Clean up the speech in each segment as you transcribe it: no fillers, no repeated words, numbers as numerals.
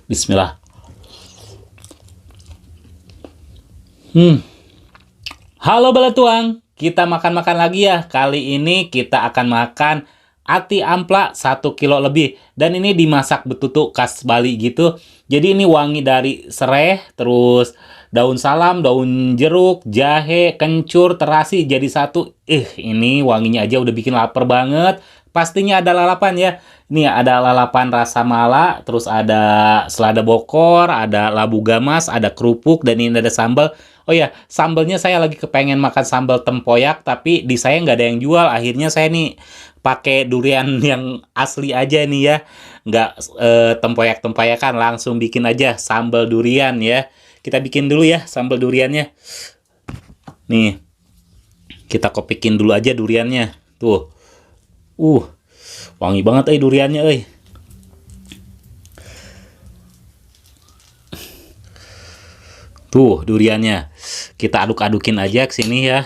Bismillah. Hmm. Halo Beletuang, kita makan-makan lagi ya. Kali ini kita akan makan ati ampla 1 kilo lebih. Dan ini dimasak betutu khas Bali gitu. Jadi ini wangi dari sereh, terus daun salam, daun jeruk, jahe, kencur, terasi jadi satu. Ini wanginya aja udah bikin lapar banget. Pastinya ada lalapan ya. Ini ada lalapan rasa mala, terus ada selada bokor, ada labu gamas, ada kerupuk, dan ini ada sambal. Oh ya, sambalnya saya lagi kepengen makan sambal tempoyak, tapi di saya nggak ada yang jual. Akhirnya saya nih pakai durian yang asli aja nih ya. Nggak tempoyak-tempoyakan, langsung bikin aja sambal durian ya. Kita bikin dulu ya sambal duriannya. Nih, kita kopikin dulu aja duriannya. Tuh. Wangi banget duriannya euy. Tuh duriannya. Kita aduk-adukin aja ke sini ya.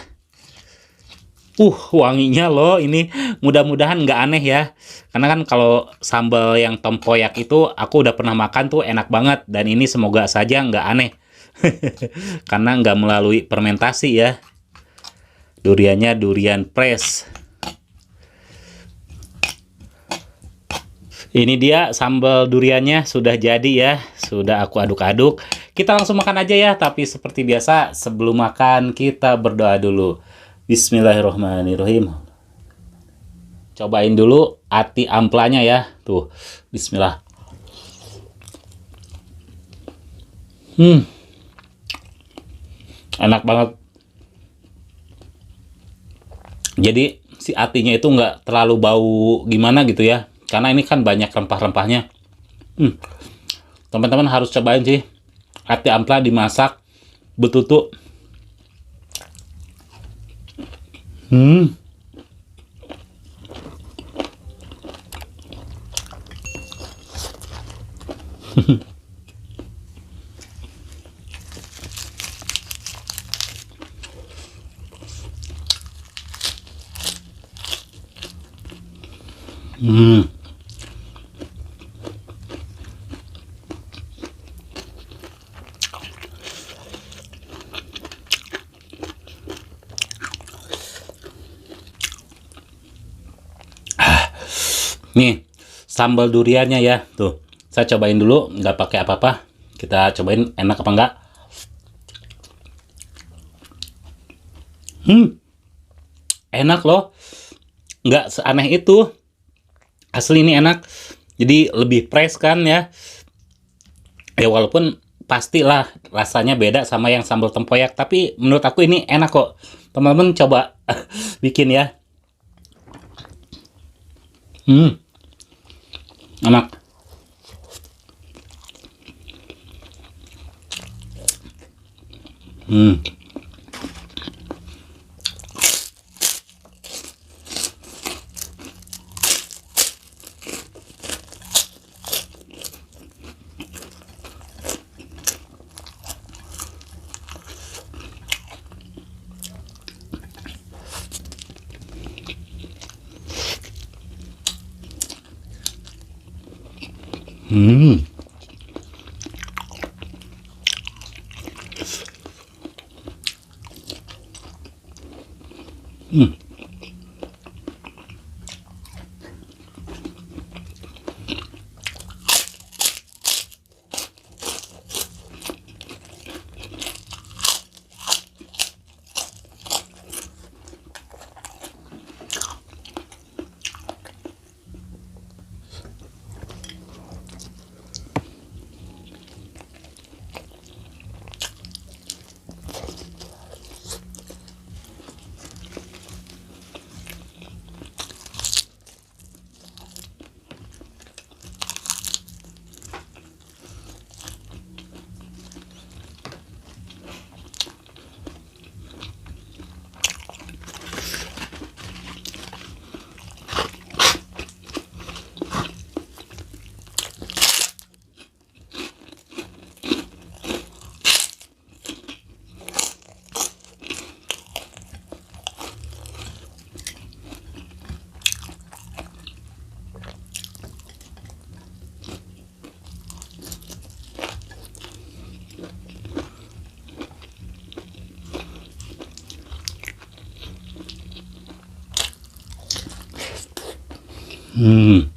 Wanginya loh ini. Mudah-mudahan nggak aneh ya. Karena kan kalau sambal yang tempoyak itu aku udah pernah makan tuh enak banget. Dan ini semoga saja nggak aneh. Karena nggak melalui fermentasi ya. Duriannya durian fresh. Ini dia sambal duriannya sudah jadi ya. Sudah aku aduk-aduk. Kita langsung makan aja ya. Tapi seperti biasa sebelum makan kita berdoa dulu. Bismillahirrahmanirrahim. Cobain dulu ati amplanya ya. Tuh, bismillah. Enak banget. Jadi si atinya itu nggak terlalu bau gimana gitu ya. Karena ini kan banyak rempah-rempahnya. Teman-teman harus cobain sih. Ati ampla dimasak betutu. Nih, sambal duriannya ya. Tuh, saya cobain dulu, nggak pakai apa-apa. Kita cobain enak apa enggak. Enak loh. Nggak seaneh itu. Asli ini enak. Jadi lebih fresh kan ya. Ya walaupun pastilah rasanya beda sama yang sambal tempoyak. Tapi menurut aku ini enak kok. Teman-teman coba bikin ya. Enak. Hmm.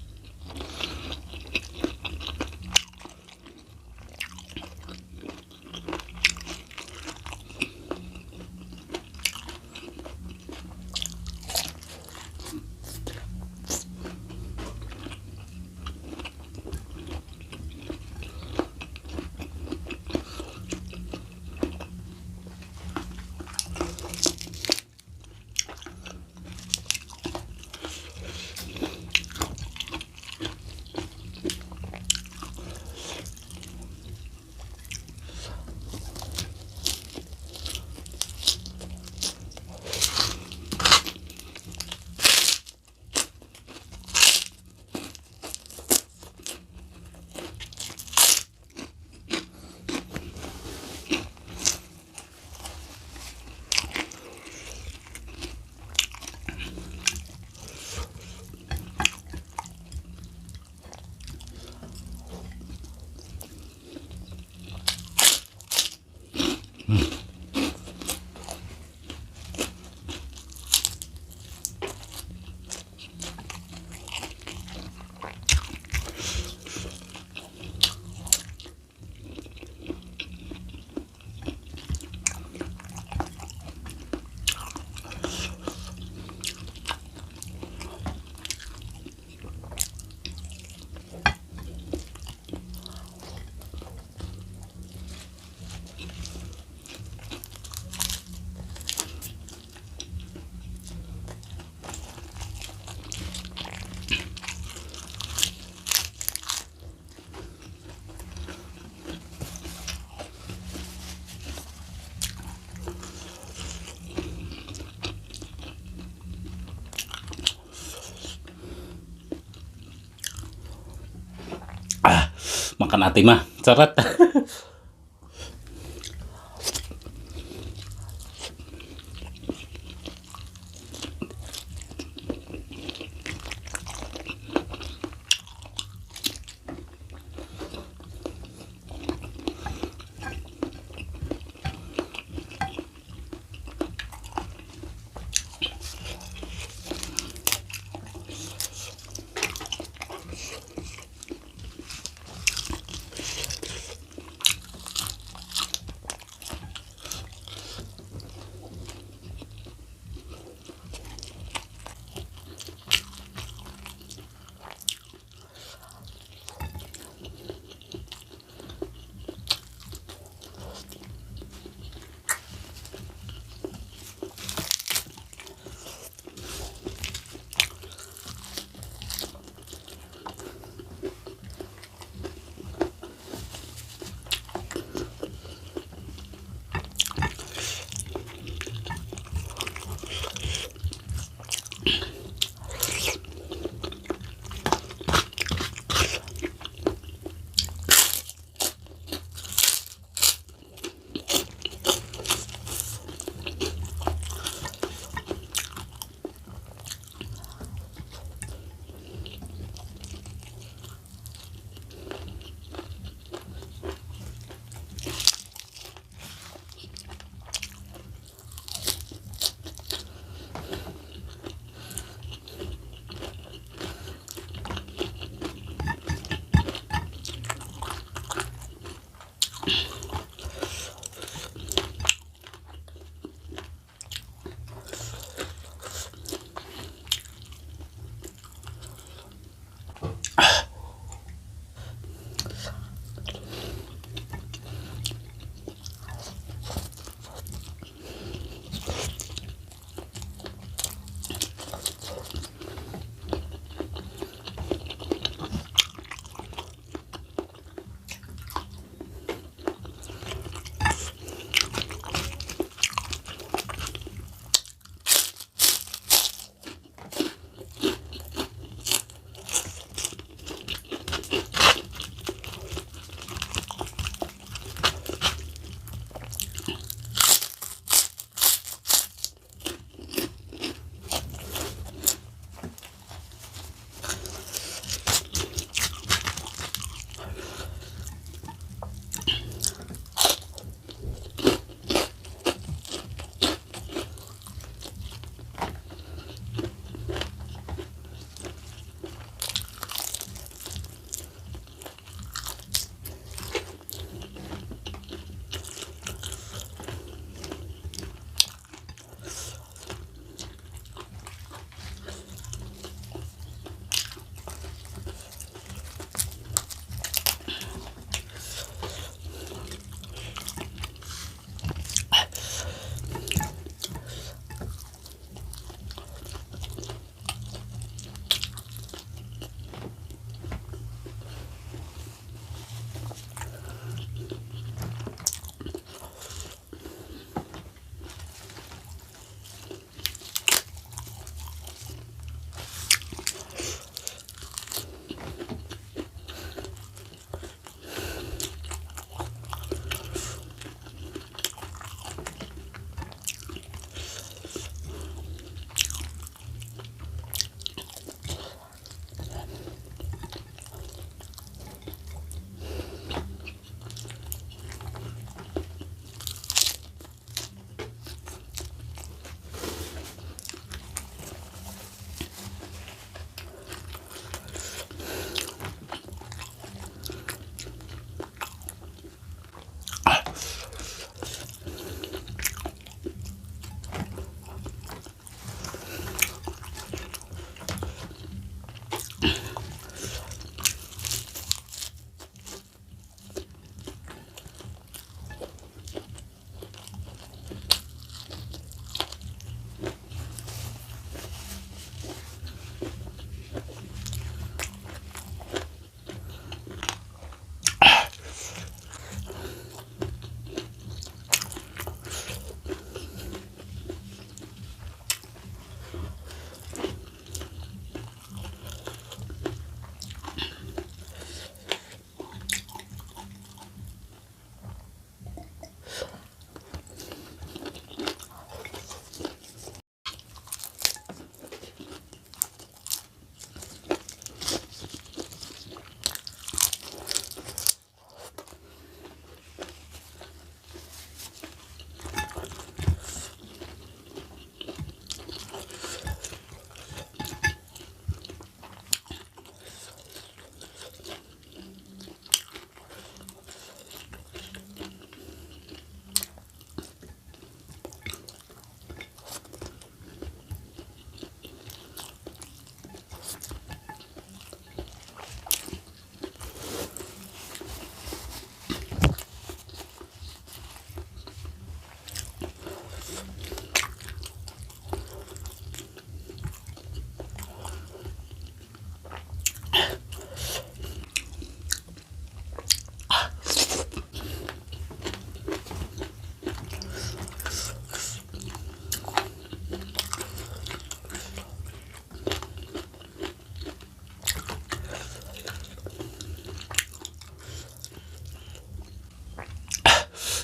Makan hati mah seret.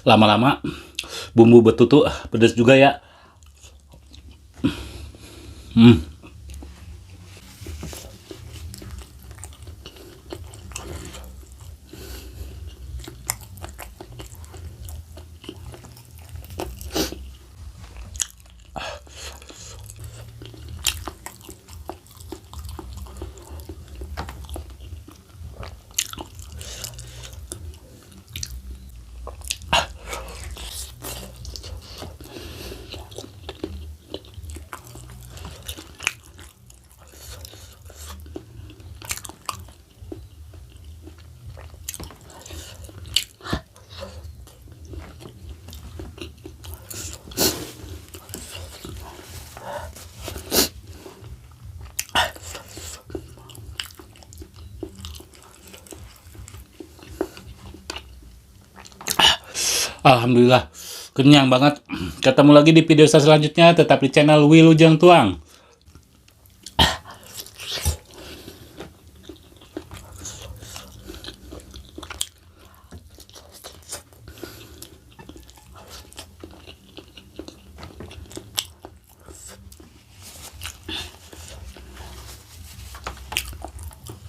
Lama-lama bumbu betutu pedas juga ya. Alhamdulillah, kenyang banget. Ketemu lagi di video saya selanjutnya, tetap di channel Wilujeng Tuang.